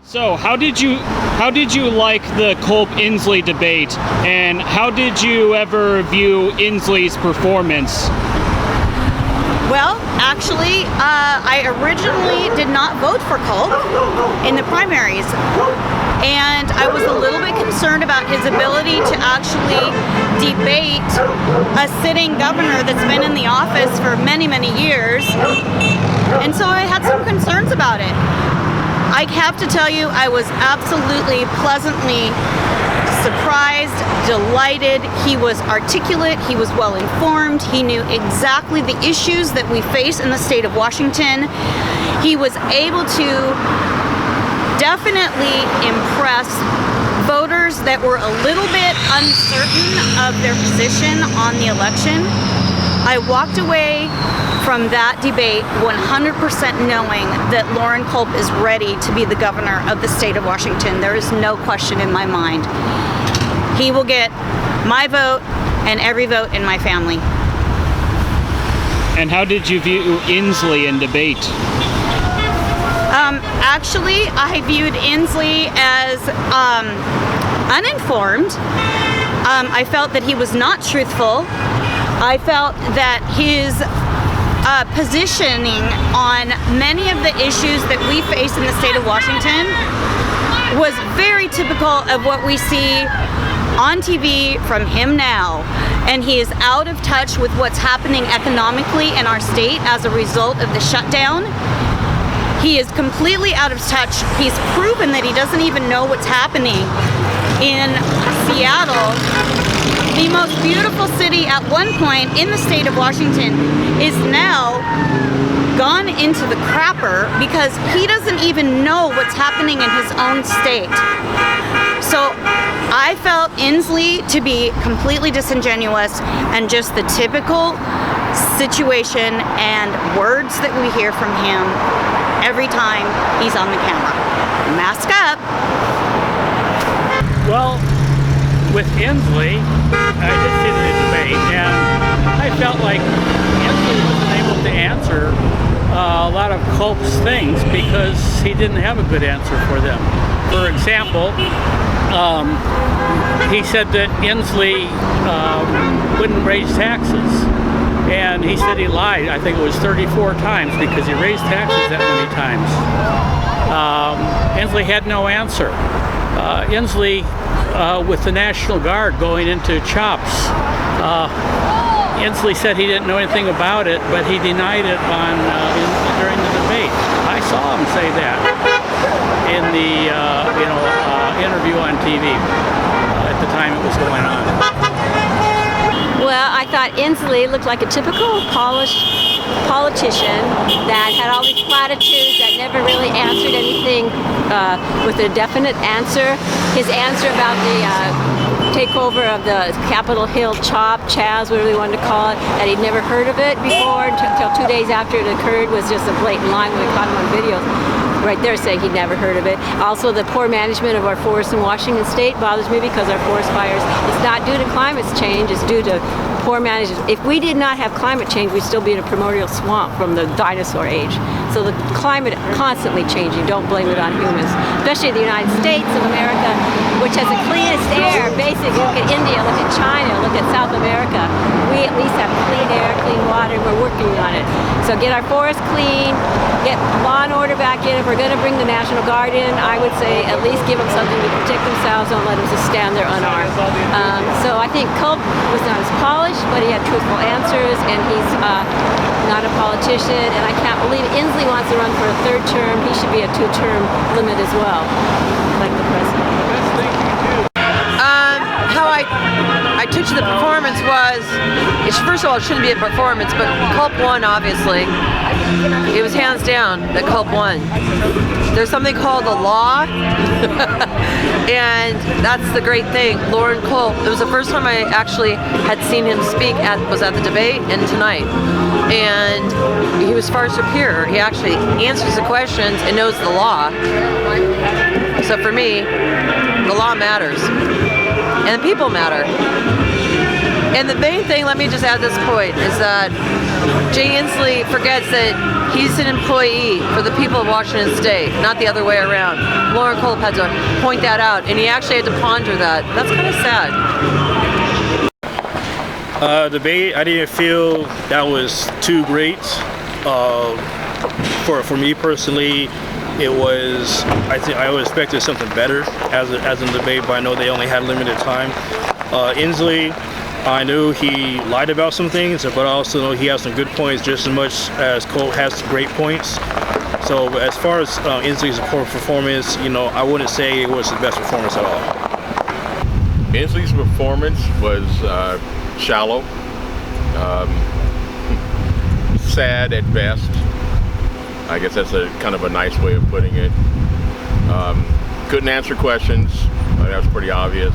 So how did you like the Culp-Inslee debate, and how did you ever view Inslee's performance? Well, actually, I originally did not vote for Culp in the primaries, and I was a little bit concerned about his ability to actually debate a sitting governor that's been in the office for many, many years, and so I had some concerns about it. I have to tell you, I was absolutely pleasantly surprised, delighted. He was articulate, he was well informed, he knew exactly the issues that we face in the state of Washington. He was able to definitely impress voters that were a little bit uncertain of their position on the election. I walked away from that debate 100% knowing that Loren Culp is ready to be the governor of the state of Washington. There is no question in my mind. He will get my vote and every vote in my family. And how did you view Inslee in debate? Actually, I viewed Inslee as uninformed. I felt that he was not truthful. I felt that his positioning on many of the issues that we face in the state of Washington was very typical of what we see on TV from him now. And he is out of touch with what's happening economically in our state as a result of the shutdown. He is completely out of touch. He's proven that he doesn't even know what's happening in Seattle. The most beautiful city at one point in the state of Washington is now gone into the crapper because he doesn't even know what's happening in his own state. So I felt Inslee to be completely disingenuous and just the typical situation and words that we hear from him every time he's on the camera. Mask up. Well, with Inslee, I just did the debate, and I felt like Inslee wasn't able to answer a lot of Culp's things because he didn't have a good answer for them. For example, he said that Inslee wouldn't raise taxes, and he said he lied. I think it was 34 times because he raised taxes that many times. Inslee had no answer. Inslee, with the National Guard going into CHOPS, Inslee said he didn't know anything about it, but he denied it during the debate. I saw him say that in the interview on TV at the time it was going on. Well, I thought Inslee looked like a typical polished politician that had all these platitudes that never really answered anything with a definite answer. His answer about the takeover of the Capitol Hill Chaz, whatever they wanted to call it, that he'd never heard of it before until 2 days after it occurred, was just a blatant lie when we caught him on videos. Right there saying he'd never heard of it. Also, the poor management of our forests in Washington State bothers me because our forest fires, it's not due to climate change, it's due to poor management. If we did not have climate change, we'd still be in a primordial swamp from the dinosaur age. So the climate constantly changing, don't blame it on humans. Especially the United States of America, which has the cleanest air. Basically, look at India, look at China, look at South America. We at least have clean air, clean water, and we're working on it. So get our forests clean, get law and order back in. If we're going to bring the National Guard in, I would say at least give them something to protect themselves. Don't let them just stand there unarmed. So I think Culp was not as polished, but he had truthful answers, and he's not a politician. And I can't believe Inslee wants to run for a third term. He should be a 2-term limit as well, like the president. How I took to the performance was, first of all, it shouldn't be a performance, but Culp won, obviously. It was hands down that Culp won. There's something called the law, and that's the great thing. Loren Culp, it was the first time I actually had seen him speak, was at the debate and tonight. And he was far superior. He actually answers the questions and knows the law. So for me, the law matters. And the people matter. And the main thing, let me just add this point, is that Jay Inslee forgets that he's an employee for the people of Washington State, not the other way around. Lauren Culp had to point that out, and he actually had to ponder that. That's kind of sad. Debate, I didn't feel that was too great. For me personally, it was, I would expected something better as a debate, but I know they only had limited time. Inslee, I knew he lied about some things, but I also know he has some good points just as much as Culp has great points. So as far as Inslee's performance, I wouldn't say it was his best performance at all. Inslee's performance was shallow, sad at best. I guess that's a kind of a nice way of putting it. Couldn't answer questions. That was pretty obvious.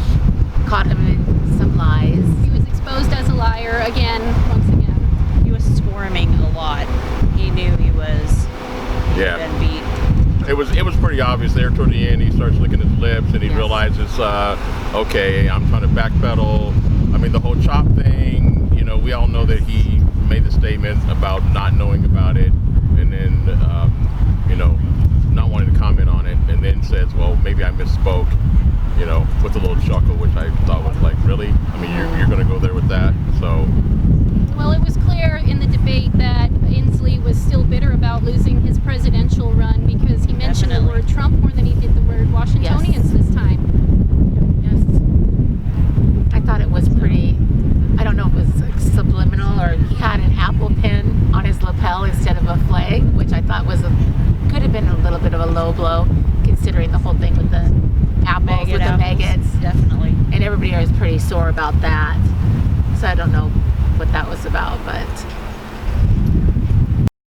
Caught him in some lies. He was exposed as a liar once again. He was squirming a lot. He knew he was been beat. It was pretty obvious there toward the end. He starts licking his lips and he realizes, okay, I'm trying to backpedal. I mean, the whole chop thing, we all know that he made the statement about not knowing about it and then, not wanting to comment on it, and then says, well, maybe I misspoke, with a little chuckle, which I thought was like, really? I mean, you're going to go there with that? So. Well, it was clear in the debate that Inslee was still bitter about losing his presidential run because he mentioned the word Trump more than he did the word Washingtonians this time. Yes. I thought it was pretty, I don't know if it was like subliminal, or he had an apple pin on his lapel instead of a flag, which I thought could have been a little bit of a low blow, considering the whole thing with the apples, with the maggots. Definitely. And everybody was pretty sore about that. So I don't know what that was about, but